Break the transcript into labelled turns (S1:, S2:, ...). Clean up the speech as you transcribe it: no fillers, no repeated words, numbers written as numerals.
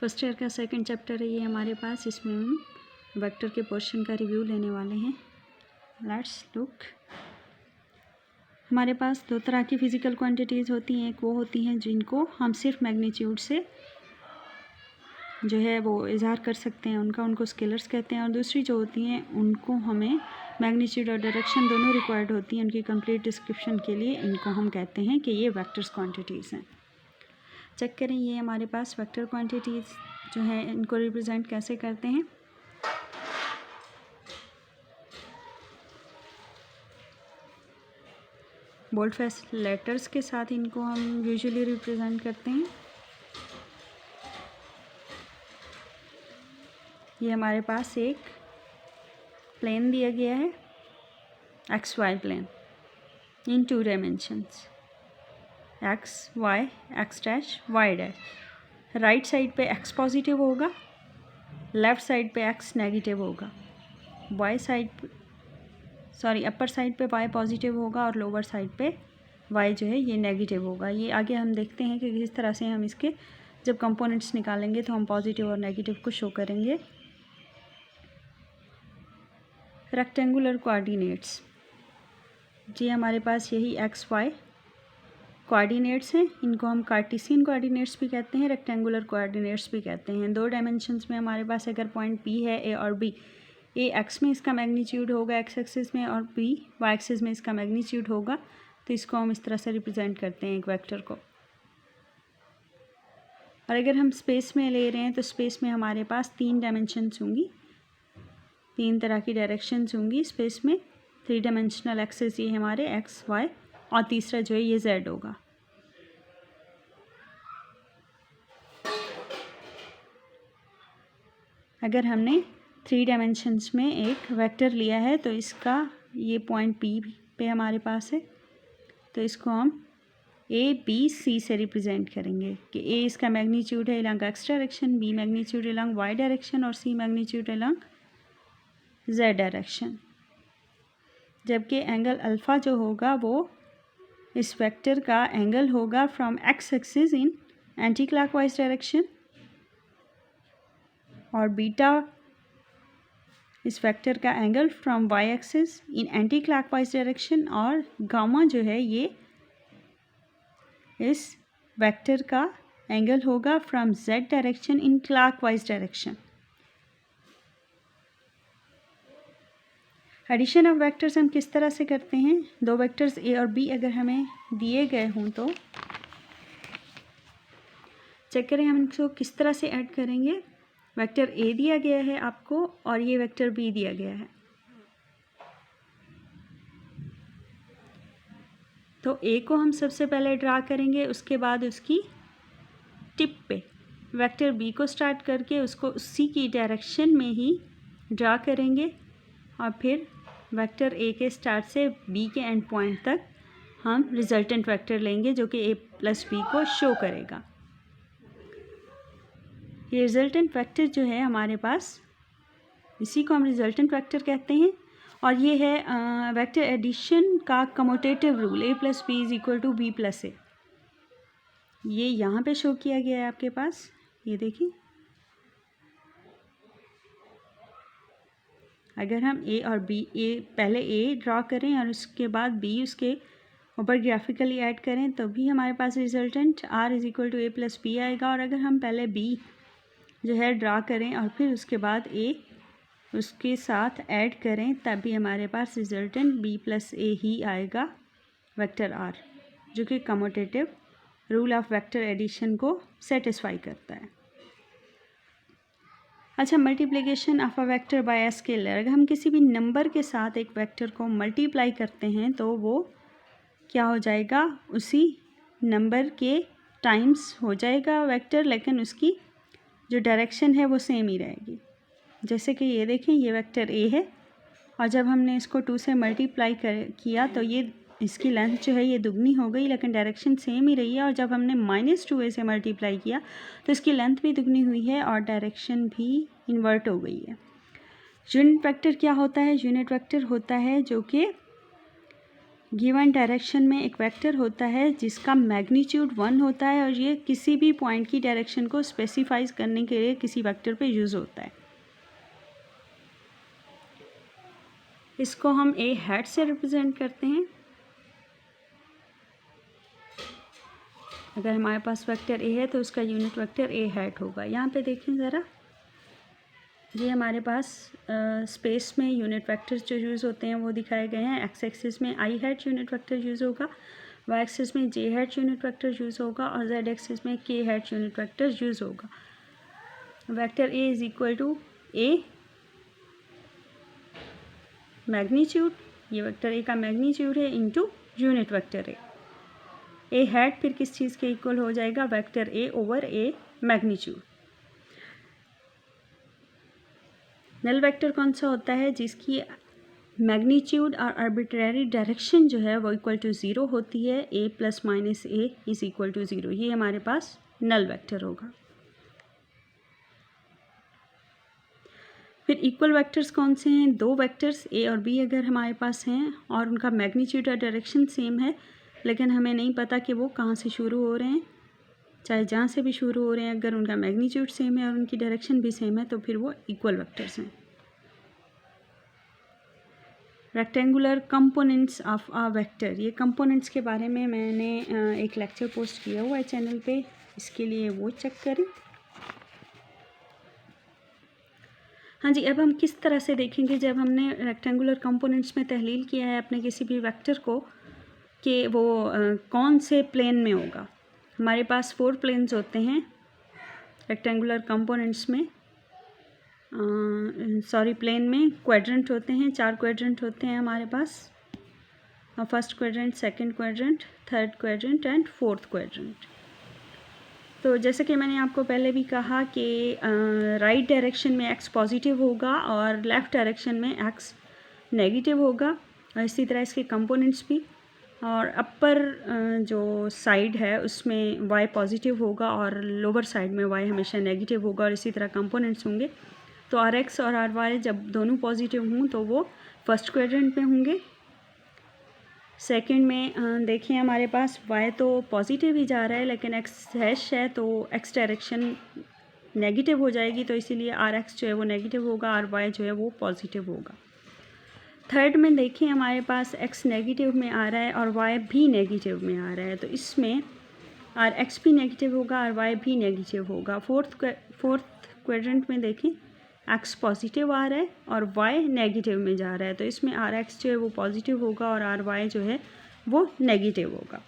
S1: First year का second chapter है ये हमारे पास। इसमें हम वेक्टर के पोर्शन का रिव्यू लेने वाले हैं। Let's look. हमारे पास दो तरह की फिजिकल क्वांटिटीज़ होती हैं। एक वो होती हैं जिनको हम सिर्फ मैग्नीट्यूड से जो है वो इजहार कर सकते हैं, उनको स्केलर्स कहते हैं। और दूसरी जो होती हैं उनको हमें मैग्नीट्यूड और डायरेक्शन दोनों रिक्वायर्ड होती हैं उनकी कंप्लीट डिस्क्रिप्शन के लिए। इनको हम कहते हैं कि ये वेक्टर्स क्वांटिटीज़ हैं। चेक करें, ये हमारे पास वेक्टर क्वांटिटीज़ जो है इनको रिप्रेजेंट कैसे करते हैं। बोल्ड फेस लेटर्स के साथ इनको हम यूजुअली रिप्रेजेंट करते हैं। ये हमारे पास एक प्लेन दिया गया है, X Y plane in 2 dimensions, X Y, X dash Y dash. Right side पे एक्स पॉजिटिव होगा, लेफ़्ट साइड पे एक्स नेगेटिव होगा। अपर साइड पे वाई पॉजिटिव होगा और लोअर साइड पे वाई जो है ये नेगेटिव होगा। ये आगे हम देखते हैं कि किस तरह से हम इसके जब कंपोनेंट्स निकालेंगे तो हम पॉजिटिव और नेगेटिव को शो करेंगे। रेक्टेंगुलर कोऑर्डिनेट्स, जी हमारे पास यही एक्स वाई कोऑर्डिनेट्स हैं। इनको हम कार्टेशियन कोऑर्डिनेट्स भी कहते हैं, रेक्टेंगुलर कोऑर्डिनेट्स भी कहते हैं। 2 डायमेंशंस में हमारे पास अगर पॉइंट पी है, ए और बी, ए एक्स में इसका मैग्नीट्यूड होगा एक्स एक्सिस में और बी वाई एक्सिस में इसका मैग्नीट्यूड होगा, तो इसको हम इस तरह से रिप्रेजेंट करते हैं एक वेक्टर को। और अगर हम स्पेस में ले रहे हैं तो स्पेस में हमारे पास 3 डायमेंशंस होंगी, 3 तरह की डायरेक्शंस होंगी स्पेस में। 3 डायमेंशनल एक्सिस ये हमारे एक्स वाई और तीसरा जो है ये जेड होगा। अगर हमने 3 डायमेंशंस में एक वेक्टर लिया है तो इसका ये पॉइंट पी पे हमारे पास है, तो इसको हम ए बी सी से रिप्रेजेंट करेंगे कि ए इसका मैग्नीट्यूड है along X direction, B magnitude along Y direction और C magnitude along Z direction. जबकि एंगल अल्फ़ा जो होगा वो इस वेक्टर का एंगल होगा from X axis in anti clockwise direction और बीटा इस वेक्टर का angle from Y axis in anti clockwise direction और गामा जो है ये इस वेक्टर का एंगल होगा from Z direction in clockwise direction. Addition of vectors हम किस तरह से करते हैं। 2 वेक्टर्स ए और बी अगर हमें दिए गए हों तो चेक करें हम इनको किस तरह से ऐड करेंगे। वेक्टर ए दिया गया है आपको और ये वेक्टर बी दिया गया है, तो ए को हम सबसे पहले ड्रा करेंगे, उसके बाद उसकी टिप पे वेक्टर बी को स्टार्ट करके उसको उसी की डायरेक्शन में ही ड्रा करेंगे और फिर वेक्टर ए के स्टार्ट से बी के एंड पॉइंट तक हम रिजल्टेंट वेक्टर लेंगे जो कि ए प्लस बी को शो करेगा। ये रिजल्टेंट वेक्टर जो है हमारे पास, इसी को हम रिजल्टेंट वेक्टर कहते हैं। और ये है वेक्टर एडिशन का commutative rule, A plus B is equal to B plus A. ये यहाँ पे शो किया गया है आपके पास, ये देखिए। अगर हम ए और बी, ए पहले ए ड्रा करें और उसके बाद बी उसके ऊपर ग्राफिकली ऐड करें तो भी हमारे पास resultant R is equal to A plus B आएगा। और अगर हम पहले बी जो है ड्रा करें और फिर उसके बाद ए उसके साथ ऐड करें तब भी हमारे पास रिजल्टेंट बी प्लस ए ही आएगा, वेक्टर आर, जो कि commutative rule of vector addition को सेटिस्फाई करता है। अच्छा, multiplication of a vector by a scalar. अगर हम किसी भी नंबर के साथ एक वेक्टर को मल्टीप्लाई करते हैं तो वो क्या हो जाएगा, उसी नंबर के टाइम्स हो जाएगा वेक्टर, लेकिन उसकी जो डायरेक्शन है वो सेम ही रहेगी। जैसे कि ये देखें, ये वेक्टर ए है और जब हमने इसको 2 से मल्टीप्लाई किया तो ये इसकी लेंथ जो है ये दुगनी हो गई, लेकिन डायरेक्शन सेम ही रही है। और जब हमने -2a से मल्टीप्लाई किया तो इसकी लेंथ भी दुगनी हुई है और डायरेक्शन भी इन्वर्ट हो गई है। यूनिट वेक्टर क्या होता है? यूनिट वेक्टर होता है जो कि गिवन डायरेक्शन में एक वेक्टर होता है जिसका मैग्नीट्यूड 1 होता है और ये किसी भी पॉइंट की डायरेक्शन को स्पेसिफाइज करने के लिए किसी वेक्टर पे यूज़ होता है। इसको हम ए हैट से रिप्रेजेंट करते हैं। अगर हमारे पास वेक्टर ए है तो उसका यूनिट वेक्टर ए हैट होगा। यहाँ पे देखें ज़रा, ये हमारे पास स्पेस में यूनिट वेक्टर्स जो यूज़ होते हैं वो दिखाए गए हैं। एक्स एक्सिस में I hat unit vector use होगा, वाई एक्सिस में J hat unit vector use होगा और जेड एक्सिस में K hat unit vector use होगा। Vector A is equal to A magnitude, ये वेक्टर ए का मैग्नीट्यूड है, into unit vector A. A hat फिर किस चीज़ के इक्वल हो जाएगा? Vector A over A magnitude. Null vector कौन सा होता है? जिसकी मैग्नीट्यूड और आर्बिट्रेरी डायरेक्शन जो है वो इक्वल टू 0 होती है। A plus minus A is equal to 0, ये हमारे पास नल वेक्टर होगा। फिर इक्वल वेक्टर्स कौन से हैं? दो वेक्टर्स ए और बी अगर हमारे पास हैं और उनका मैग्नीट्यूड और डायरेक्शन सेम है, लेकिन हमें नहीं पता कि वो कहाँ से शुरू हो रहे हैं, चाहे जहाँ से भी शुरू हो रहे हैं, अगर उनका मैग्नीट्यूड सेम है और उनकी डायरेक्शन भी सेम है तो फिर वो इक्वल वेक्टर्स हैं। Rectangular components of a vector, ये कंपोनेंट्स के बारे में मैंने एक लेक्चर पोस्ट किया हुआ है चैनल पे, इसके लिए वो चेक करें। हाँ जी, अब हम किस तरह से देखेंगे जब हमने रेक्टेंगुलर कंपोनेंट्स में तहलील किया है अपने किसी भी वेक्टर को कि वो कौन से प्लेन में होगा। हमारे पास 4 प्लेन्स होते हैं रेक्टेंगुलर कंपोनेंट्स में, प्लेन में क्वाड्रेंट होते हैं, 4 क्वाड्रेंट होते हैं हमारे पास। First quadrant, second quadrant, third quadrant and fourth quadrant. तो जैसे कि मैंने आपको पहले भी कहा कि राइट डायरेक्शन में एक्स पॉजिटिव होगा और लेफ़्ट डायरेक्शन में एक्स नेगेटिव होगा, और इसी तरह इसके कंपोनेंट्स भी। और अपर जो साइड है उसमें वाई पॉजिटिव होगा और लोअर साइड में वाई हमेशा नेगेटिव होगा, और इसी तरह कंपोनेंट्स होंगे। तो आर एक्स और आर वाई जब दोनों पॉजिटिव हों तो वो फर्स्ट क्वाड्रेंट में होंगे। सेकंड में देखिए हमारे पास y तो पॉजिटिव ही जा रहा है, लेकिन x हैश है तो x डायरेक्शन नेगेटिव हो जाएगी, तो इसीलिए आर एक्स जो है वो नेगेटिव होगा, आर वाई जो है वो पॉजिटिव होगा। थर्ड में देखिए हमारे पास x नेगेटिव में आ रहा है और y भी नेगेटिव में आ रहा है, तो इसमें आर एक्स भी नेगेटिव होगा, आर वाई भी नेगेटिव होगा। फोर्थ क्वाड्रेंट में देखें एक्स पॉजिटिव आ रहा है और वाई नेगेटिव में जा रहा है, तो इसमें आर एक्स जो है वो पॉजिटिव होगा और आर वाई जो है वो नेगेटिव होगा।